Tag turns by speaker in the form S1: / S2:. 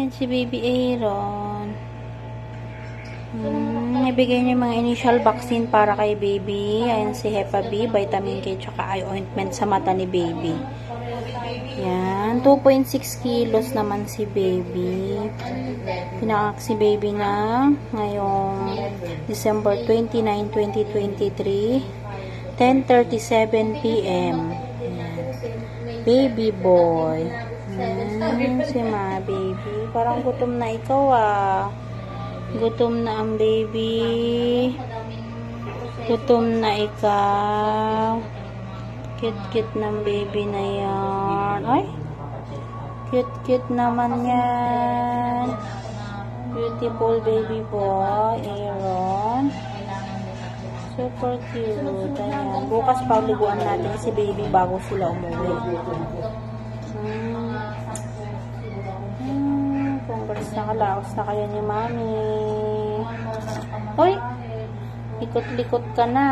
S1: Ayan si Baby Aaron. Nabigay niya yung mga initial vaccine para kay Baby. Ayan si Hepa B, vitamin K, tsaka eye ointment sa mata ni Baby. Yan. 2.6 kilos naman si Baby. Pinakak si Baby na ngayong December 29, 2023. 10:37 p.m. Baby boy. Si ma baby. Parang gutom na ikaw ah. Gutom na ang baby. Gutom na ikaw. Cute-cute ng baby na yan. Ay. Cute-cute naman yan. Beautiful baby boy. Aaron. Super cute. Ayan. Bukas paliguan natin si baby bago sila umuwi. Congrats na kalaos na kayo ni mami. Hoy! Likot-likot ka na.